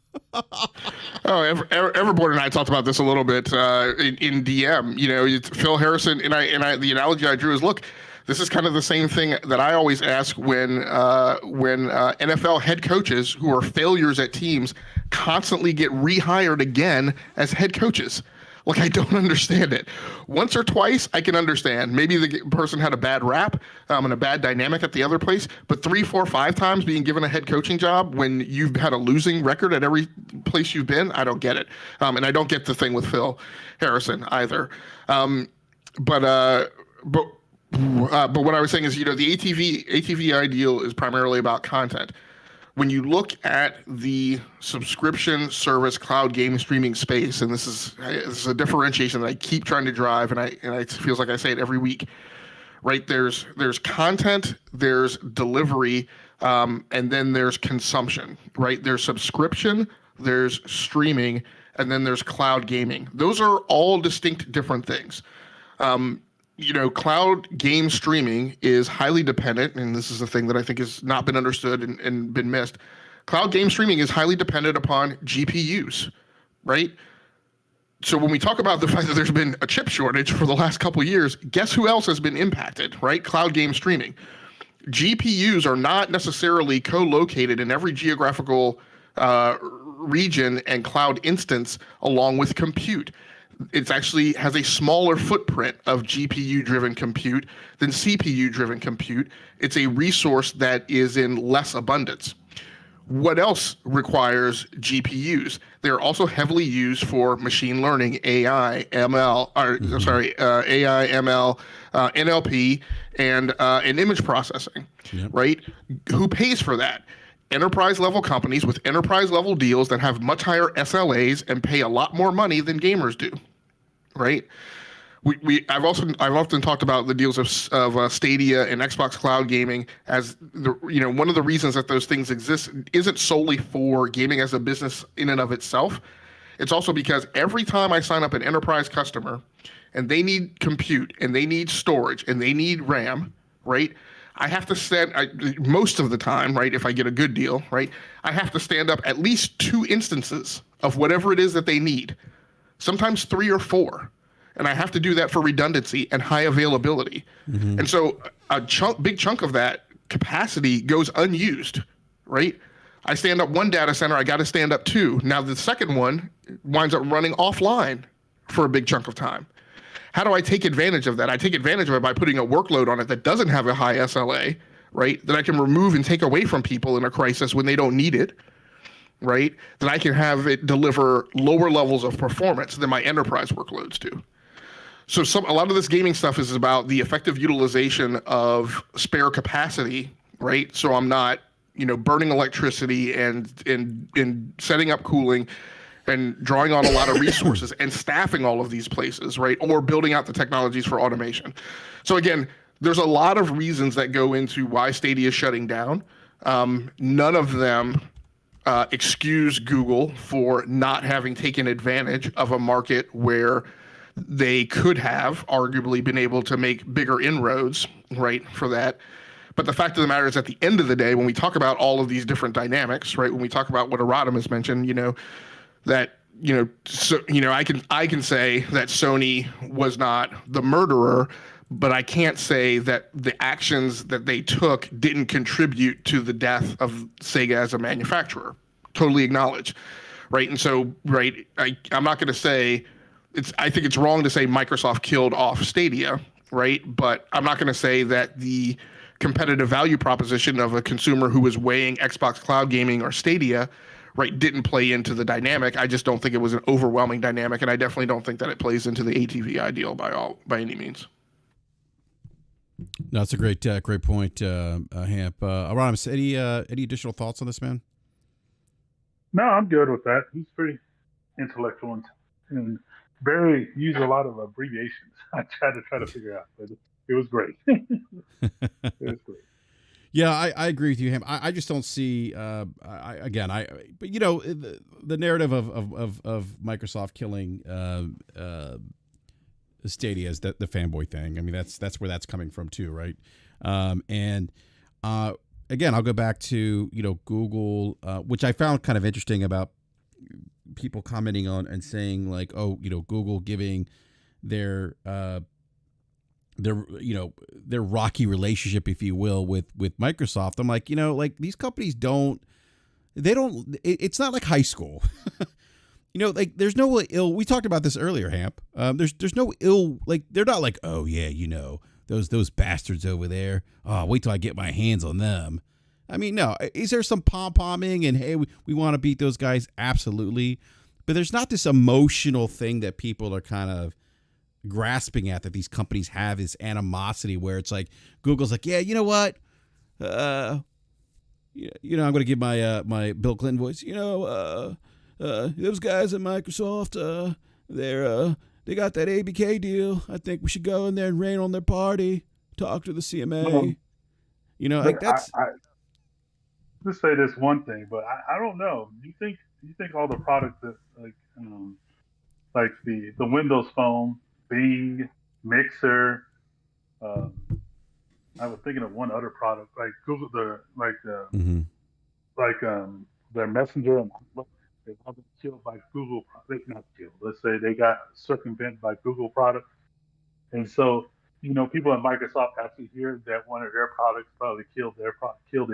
Everboard and I talked about this a little bit in DM. Phil Harrison, and I the analogy I drew is, look, this is kind of the same thing that I always ask when NFL head coaches who are failures at teams constantly get rehired again as head coaches. Like, I don't understand it. Once or twice, I can understand. Maybe the person had a bad rap and a bad dynamic at the other place, but 3, 4, 5 times being given a head coaching job when you've had a losing record at every place you've been, I don't get it. And I don't get the thing with Phil Harrison either. But what I was saying is, the ATVI deal is primarily about content. When you look at the subscription service cloud game streaming space, and this is a differentiation that I keep trying to drive, and it feels like I say it every week, right? There's content, there's delivery, and then there's consumption, right? There's subscription, there's streaming, and then there's cloud gaming. Those are all distinct different things. Cloud game streaming is highly dependent, and this is a thing that I think has not been understood and been missed. Cloud game streaming is highly dependent upon GPUs, right? So when we talk about the fact that there's been a chip shortage for the last couple of years, guess who else has been impacted, right? Cloud game streaming. GPUs are not necessarily co-located in every geographical region and cloud instance along with compute. It actually has a smaller footprint of GPU driven compute than CPU driven compute. It's a resource that is in less abundance. What else requires GPUs? They're also heavily used for machine learning, AI, ML, or Mhm. sorry, AI, ML, NLP, and image processing, Yep. right? Who pays for that? Enterprise level companies with enterprise level deals that have much higher SLAs and pay a lot more money than gamers do, right? I've often talked about the deals of Stadia and Xbox Cloud Gaming as one of the reasons that those things exist isn't solely for gaming as a business in and of itself. It's also because every time I sign up an enterprise customer and they need compute and they need storage and they need RAM, right? I have to most of the time, right? If I get a good deal, right? I have to stand up at least 2 instances of whatever it is that they need, sometimes 3 or 4, and I have to do that for redundancy and high availability. Mm-hmm. And so big chunk of that capacity goes unused, right? I stand up one data center, I got to stand up 2. Now the second one winds up running offline for a big chunk of time. How do I take advantage of that? I take advantage of it by putting a workload on it that doesn't have a high SLA, right? That I can remove and take away from people in a crisis when they don't need it, right? That I can have it deliver lower levels of performance than my enterprise workloads do. So a lot of this gaming stuff is about the effective utilization of spare capacity, right? So I'm not, burning electricity and setting up cooling and drawing on a lot of resources and staffing all of these places, right? Or building out the technologies for automation. So again, there's a lot of reasons that go into why Stadia is shutting down. None of them excuse Google for not having taken advantage of a market where they could have arguably been able to make bigger inroads, right, for that. But the fact of the matter is, at the end of the day, when we talk about all of these different dynamics, right, when we talk about what Aradam has mentioned, that I can say that Sony was not the murderer, but I can't say that the actions that they took didn't contribute to the death of Sega as a manufacturer. Totally acknowledge, right? And so, right, I'm not going to say I think it's wrong to say Microsoft killed off Stadia, right? But I'm not going to say that the competitive value proposition of a consumer who was weighing Xbox Cloud Gaming or Stadia, right, didn't play into the dynamic. I just don't think it was an overwhelming dynamic, and I definitely don't think that it plays into the ATVI deal by any means. No, that's a great point, Hamp. Aron, any additional thoughts on this, man? No, I'm good with that. He's pretty intellectual and Barry used a lot of abbreviations. I tried to figure out, but it was great. It was great. Yeah, I agree with you, Ham. I just don't see. But the narrative of Microsoft killing Stadia is the fanboy thing. I mean, that's where that's coming from too, right? Again, I'll go back to Google, which I found kind of interesting about people commenting on and saying like, oh, Google giving their rocky relationship, if you will, with Microsoft. I'm like, these companies it's not like high school. Like there's no ill. We talked about this earlier, Hamp. There's no ill. Like they're not like, oh yeah, those bastards over there. Oh, wait till I get my hands on them. I mean, no. Is there some pom-pomming and hey, we want to beat those guys? Absolutely. But there's not this emotional thing that people are kind of grasping at, that these companies have this animosity where it's like Google's like, yeah, you know what? I'm going to give my Bill Clinton voice. Those guys at Microsoft, they got that ABK deal. I think we should go in there and rain on their party. Talk to the CMA. Like that's. I just say this one thing, but I don't know. Do you think all the products that like the Windows Phone, Bing, Mixer, I was thinking of one other product like Google, their Messenger, and they have been killed by Google. Not killed. Let's say they got circumvented by Google products, and so people at Microsoft actually hear that one of their products probably killed the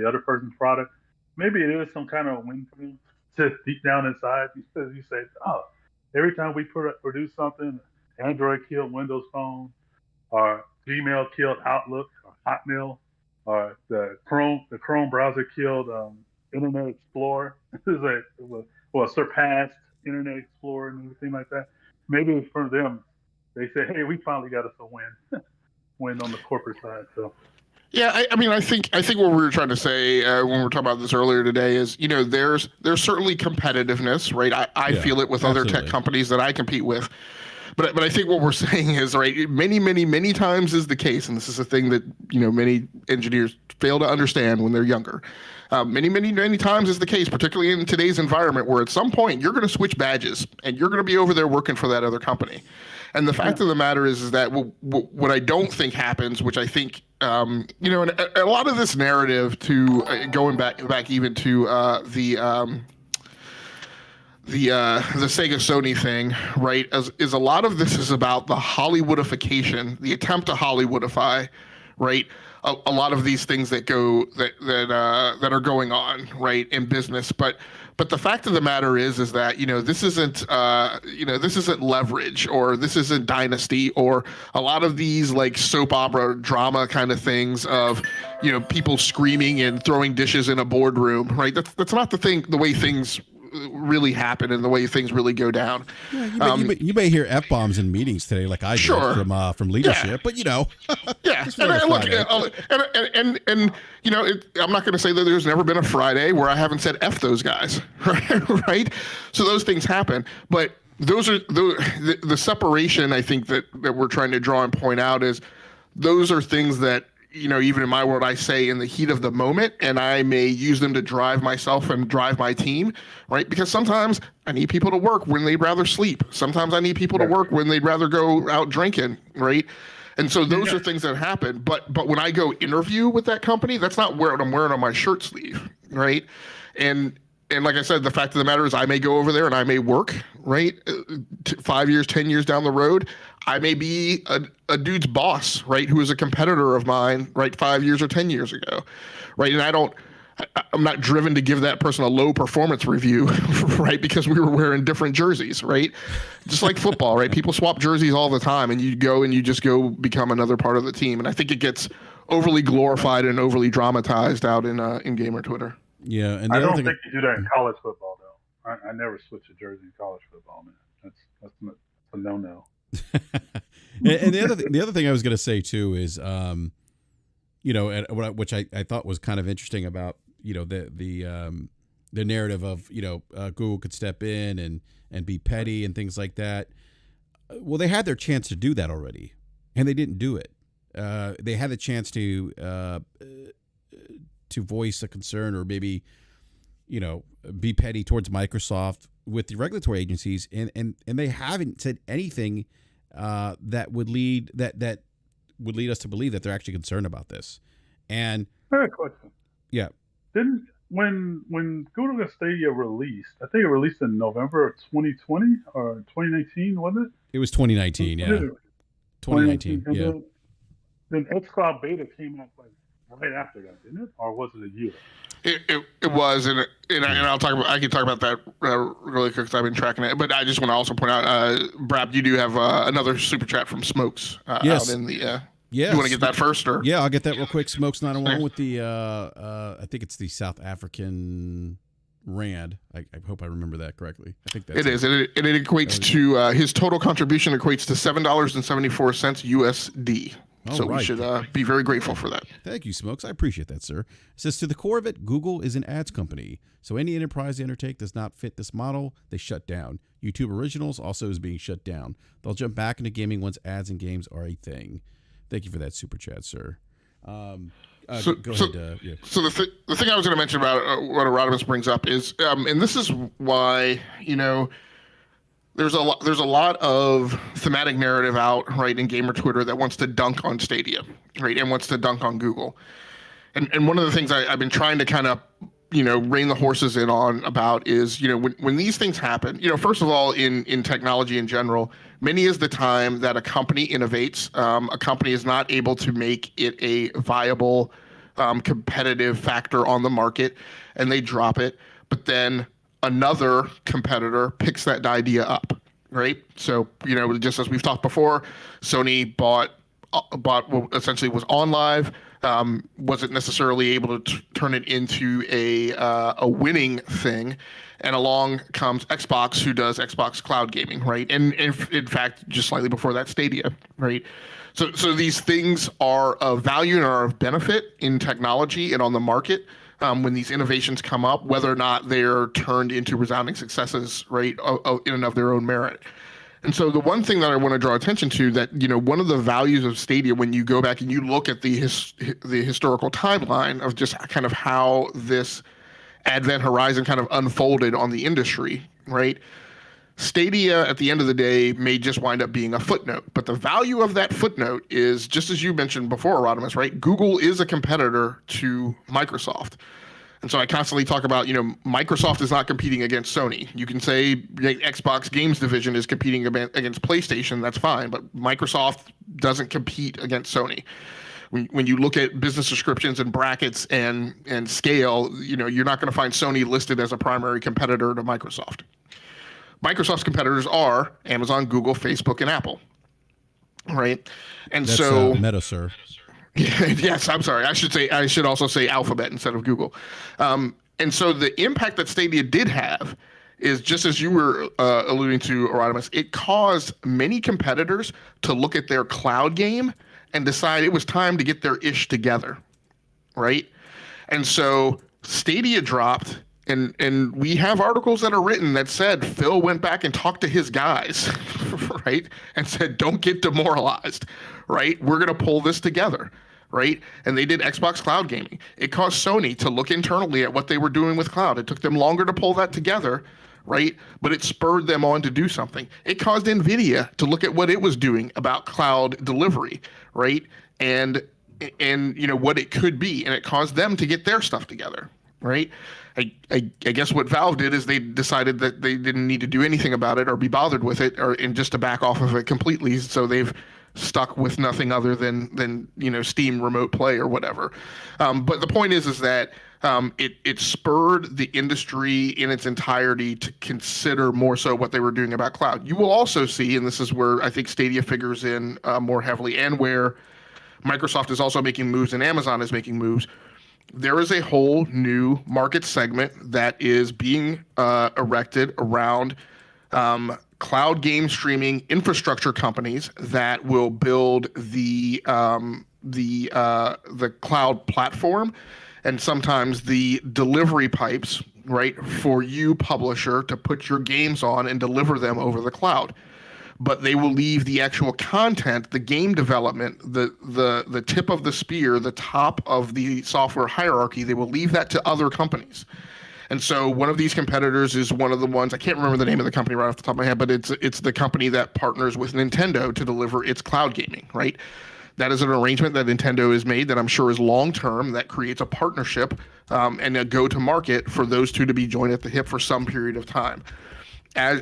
other person's product. Maybe it is some kind of win for them. just deep down inside, you say, oh, every time we produce something, Android killed Windows Phone, or Gmail killed Outlook, or Hotmail, or the Chrome browser killed Internet Explorer. Well, surpassed Internet Explorer and everything like that. Maybe for them, they say, hey, we finally got us a win on the corporate side. So. Yeah, I mean, I think what we were trying to say when we were talking about this earlier today is, there's certainly competitiveness, right? I feel it with absolutely. other tech companies that I compete with. But I think what we're saying is, right, many times is the case, and this is a thing that, many engineers fail to understand when they're younger. Many times is the case, particularly in today's environment, where at some point you're going to switch badges and you're going to be over there working for that other company. And the fact of the matter is that what I don't think happens, which I think, and a lot of this narrative to going back even to the Sega Sony thing, right? Is a lot of this is about the Hollywoodification, the attempt to Hollywoodify, right? A lot of these things that are going on, right, in business, but the fact of the matter is that this isn't Leverage, or this isn't Dynasty, or a lot of these like soap opera drama kind of things of people screaming and throwing dishes in a boardroom, right? That's not the way things really happen and the way things really go down. Yeah, you may hear F-bombs in meetings today, like I did from leadership, but yeah. And I'm not going to say that there's never been a Friday where I haven't said F those guys, right? So those things happen, but those are the separation. I think that we're trying to draw and point out is those are things that, even in my world, I say in the heat of the moment, and I may use them to drive myself and drive my team, right? Because sometimes I need people to work when they'd rather sleep. Sometimes I need people to work when they'd rather go out drinking, right? And so those are things that happen. But when I go interview with that company, that's not what I'm wearing on my shirt sleeve, right? And like I said, the fact of the matter is I may go over there and I may work, right? 5 years, 10 years down the road, I may be a dude's boss, right, who is a competitor of mine, right, 5 years or 10 years ago, right? And I'm not driven to give that person a low performance review, right, because we were wearing different jerseys, right? Just like football, right? People swap jerseys all the time, and you go and you just go become another part of the team. And I think it gets overly glorified and overly dramatized out in gamer Twitter. Yeah, and I don't think you do that in college football, though. I never switch a jersey in college football, man. That's a no-no. and the other thing I was going to say too is, which I thought was kind of interesting about, the narrative of, Google could step in and be petty and things like that. Well, they had their chance to do that already, and they didn't do it. They had the chance to voice a concern, or maybe, be petty towards Microsoft with the regulatory agencies, and they haven't said anything that would lead us to believe that they're actually concerned about this. And I have a question. Yeah. Didn't when Google Stadia released, I think it released in November of 2020 or 2019, wasn't it? It was 2019, yeah. 2019, yeah. Then xCloud Beta came out like right after that, didn't it? Or was it a year? It was, and I can talk about that really quick because I've been tracking it. But I just want to also point out, BRAP, you do have another super chat from Smokes yes. out in the. Yeah, you want to get that first, or yeah, I'll get that real quick. Smokes not along with the I think it's the South African rand. I hope I remember that correctly. I think that's it is, and it equates to his total contribution equates to $7.74 USD. So right. We should be very grateful for that. Thank you, Smokes. I appreciate that, sir. It says, to the core of it, Google is an ads company. So any enterprise they undertake does not fit this model, they shut down. YouTube Originals also is being shut down. They'll jump back into gaming once ads and games are a thing. Thank you for that super chat, sir. Go ahead. Yeah. So the thing I was going to mention about what Erodimus brings up is, and this is why, there's a lot of thematic narrative out, right, in gamer Twitter that wants to dunk on Stadia, right, and wants to dunk on Google. And one of the things I've been trying to kind of, rein the horses in on about is, when these things happen, first of all, in technology in general, many is the time that a company innovates, a company is not able to make it a viable, competitive factor on the market, and they drop it. But then another competitor picks that idea up, right? So, just as we've talked before, Sony bought what essentially was OnLive, wasn't necessarily able to turn it into a winning thing. And along comes Xbox, who does Xbox cloud gaming, right? And in fact, just slightly before that, Stadia, right? So these things are of value and are of benefit in technology and on the market when these innovations come up, whether or not they're turned into resounding successes, right, in and of their own merit. And so the one thing that I want to draw attention to that, one of the values of Stadia, when you go back and you look at the historical timeline of just kind of how this advent horizon kind of unfolded on the industry, right? Stadia, at the end of the day, may just wind up being a footnote. But the value of that footnote is, just as you mentioned before, Rodimus, right? Google is a competitor to Microsoft. And so I constantly talk about, Microsoft is not competing against Sony. You can say the Xbox Games Division is competing against PlayStation, that's fine. But Microsoft doesn't compete against Sony. When you look at business descriptions and brackets and scale, you're not going to find Sony listed as a primary competitor to Microsoft. Microsoft's competitors are Amazon, Google, Facebook, and Apple, right? And That's so Meta, sir. Yes, I'm sorry. I should also say Alphabet instead of Google. And so the impact that Stadia did have is, just as you were alluding to, Erodimus, it caused many competitors to look at their cloud game and decide it was time to get their ish together, right? And so Stadia dropped. And we have articles that are written that said Phil went back and talked to his guys, right? And said, don't get demoralized, right? We're going to pull this together, right? And they did Xbox Cloud Gaming. It caused Sony to look internally at what they were doing with cloud. It took them longer to pull that together, right? But it spurred them on to do something. It caused NVIDIA to look at what it was doing about cloud delivery, right? And what it could be. And it caused them to get their stuff together, right? I guess what Valve did is they decided that they didn't need to do anything about it or be bothered with it, and just to back off of it completely. So they've stuck with nothing other than Steam Remote Play or whatever. But the point is that it spurred the industry in its entirety to consider more so what they were doing about cloud. You will also see, and this is where I think Stadia figures in more heavily, and where Microsoft is also making moves and Amazon is making moves. There is a whole new market segment that is being erected around cloud game streaming infrastructure companies that will build the cloud platform and sometimes the delivery pipes, right, for you, publisher, to put your games on and deliver them over the cloud. But they will leave the actual content, the game development, the tip of the spear, the top of the software hierarchy, they will leave that to other companies. And so one of these competitors is one of the ones, I can't remember the name of the company right off the top of my head, but it's the company that partners with Nintendo to deliver its cloud gaming, right? That is an arrangement that Nintendo has made that I'm sure is long-term, that creates a partnership and a go-to-market for those two to be joined at the hip for some period of time. As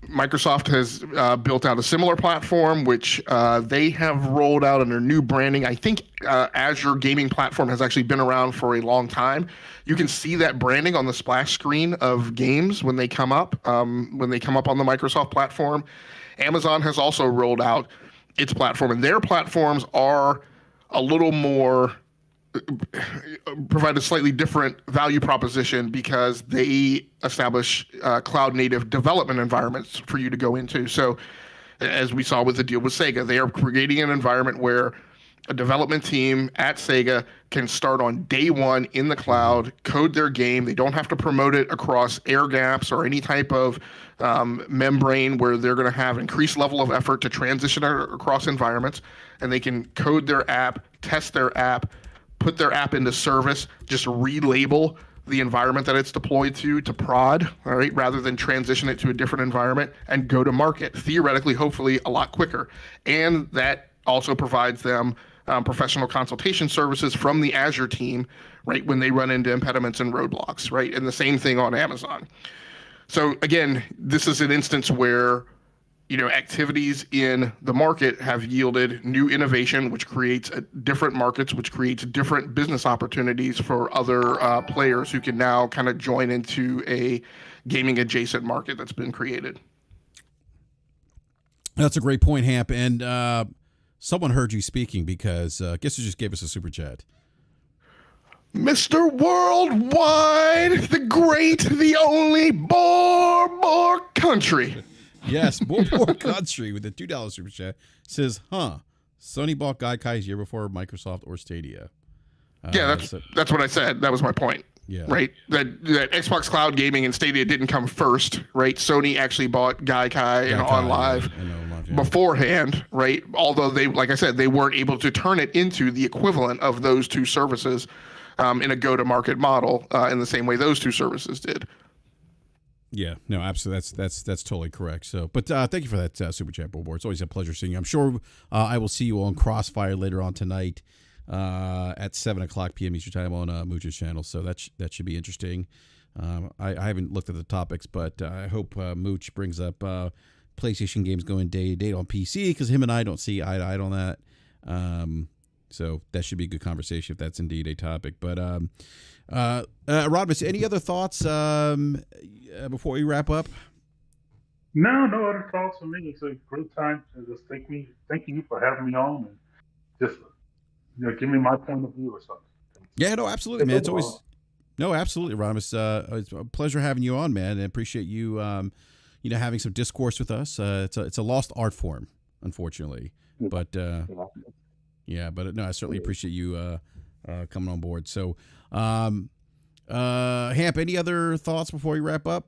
Microsoft has built out a similar platform, which they have rolled out under new branding. I think Azure Gaming Platform has actually been around for a long time. You can see that branding on the splash screen of games when they come up on the Microsoft platform. Amazon has also rolled out its platform, and their platforms are a little more provide a slightly different value proposition because they establish cloud native development environments for you to go into. So as we saw with the deal with Sega, they are creating an environment where a development team at Sega can start on day one in the cloud, code their game. They don't have to promote it across air gaps or any type of membrane where they're going to have increased level of effort to transition across environments. And they can code their app, test their app, put their app into service, just relabel the environment that it's deployed to prod, all right, rather than transition it to a different environment and go to market, theoretically, hopefully a lot quicker. And that also provides them professional consultation services from the Azure team, right, when they run into impediments and roadblocks, right? And the same thing on Amazon. So again, this is an instance where activities in the market have yielded new innovation, which creates different markets, which creates different business opportunities for other players who can now kind of join into a gaming adjacent market that's been created. That's a great point, Hamp. And someone heard you speaking because guess who just gave us a super chat? Mr. Worldwide, the great, the only Boar Country. Yes, Bullboard Country with a $2 super chat says, Sony bought Gaikai's year before Microsoft or Stadia. Yeah, that's what I said. That was my point. Yeah. Right. That Xbox Cloud Gaming and Stadia didn't come first, right? Sony actually bought Gaikai and OnLive beforehand, right? Although they, like I said, they weren't able to turn it into the equivalent of those two services in a go-to-market model in the same way those two services did. Yeah, no, absolutely. That's totally correct. So, but thank you for that super chat, Bullboard. It's always a pleasure seeing you. I'm sure I will see you on Crossfire later on tonight at 7:00 p.m. Eastern time on Mooch's channel. So that should be interesting. I haven't looked at the topics, but I hope Mooch brings up PlayStation games going day to day on PC because him and I don't see eye to eye on that. So that should be a good conversation if that's indeed a topic. But Rodimus, any other thoughts before we wrap up? No other thoughts for me. It's a great time to just thank you for having me on and just give me my point of view or something. Yeah, no, absolutely, man. It's always absolutely, Rodimus. It's a pleasure having you on, man. I appreciate you, having some discourse with us. It's a lost art form, unfortunately, but. Yeah, but no, I certainly appreciate you coming on board. So, Hamp, any other thoughts before we wrap up?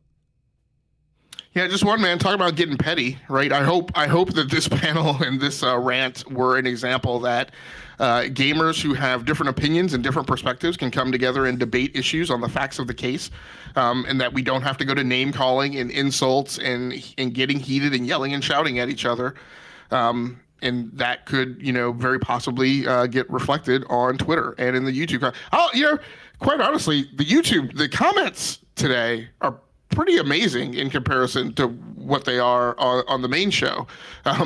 Yeah, just one, man. Talk about getting petty, right? I hope that this panel and this rant were an example that gamers who have different opinions and different perspectives can come together and debate issues on the facts of the case, and that we don't have to go to name calling and insults and getting heated and yelling and shouting at each other. And that could, very possibly get reflected on Twitter and in the YouTube. Quite honestly, the comments today are pretty amazing in comparison to what they are on the main show.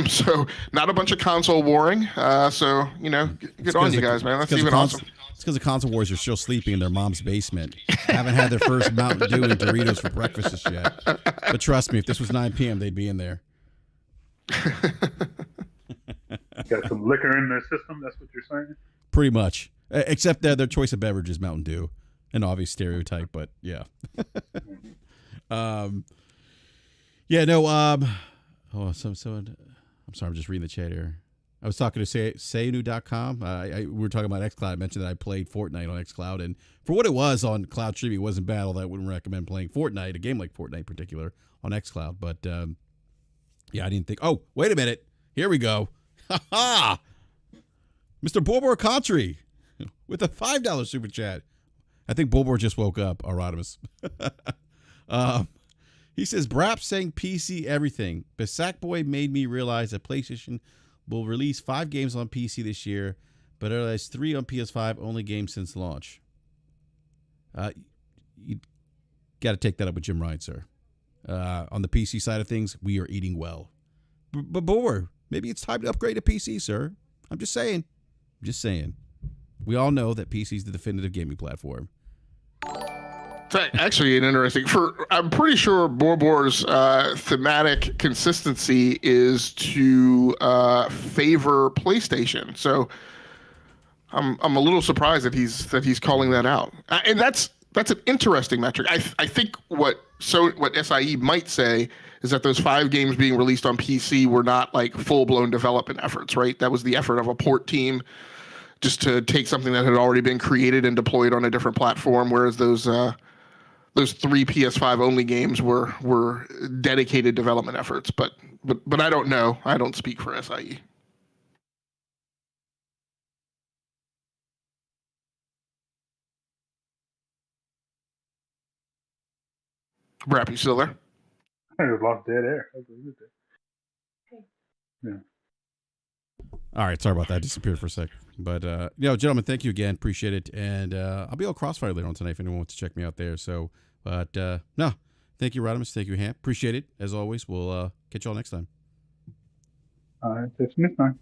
So not a bunch of console warring. Good on you guys, man. That's even awesome. It's because the console wars are still sleeping in their mom's basement. Haven't had their first Mountain Dew and Doritos for breakfast just yet. But trust me, if this was 9 p.m., they'd be in there. Got some liquor in their system. That's what you're saying. Pretty much, except their choice of beverage is Mountain Dew, an obvious stereotype, but yeah. I'm sorry, I'm just reading the chat here. I was talking to Sayanu.com. We were talking about xCloud. I mentioned that I played Fortnite on xCloud, and for what it was on cloud streaming, it wasn't bad. Although I wouldn't recommend playing Fortnite, a game like Fortnite in particular, on xCloud. But I didn't think. Oh, wait a minute. Here we go. Ha! Mr. Bulbor Country with a $5 super chat. I think Bulbor just woke up, Rodimus. He says, BRAP saying PC everything, but Sackboy made me realize that PlayStation will release 5 games on PC this year, but it has 3 on PS5, only games since launch. You got to take that up with Jim Ryan, sir. On the PC side of things, we are eating well. But Bulbor, maybe it's time to upgrade to PC, sir. I'm just saying. We all know that PC is the definitive gaming platform. It's actually an interesting. I'm pretty sure Borbor's thematic consistency is to favor PlayStation. So I'm a little surprised that he's calling that out. And that's an interesting metric. I think what SIE might say is that those 5 games being released on PC were not like full-blown development efforts, right? That was the effort of a port team just to take something that had already been created and deployed on a different platform, whereas those 3 PS5 only games were dedicated development efforts. But I don't know. I don't speak for SIE. BRAP, you still there? I lost dead air. Yeah. All right, sorry about that. I disappeared for a sec. But, gentlemen, thank you again. Appreciate it. And I'll be on Crossfire later on tonight if anyone wants to check me out there. So, thank you, Rodimus. Thank you, Hamp. Appreciate it. As always, we'll catch y'all next time. Till next time.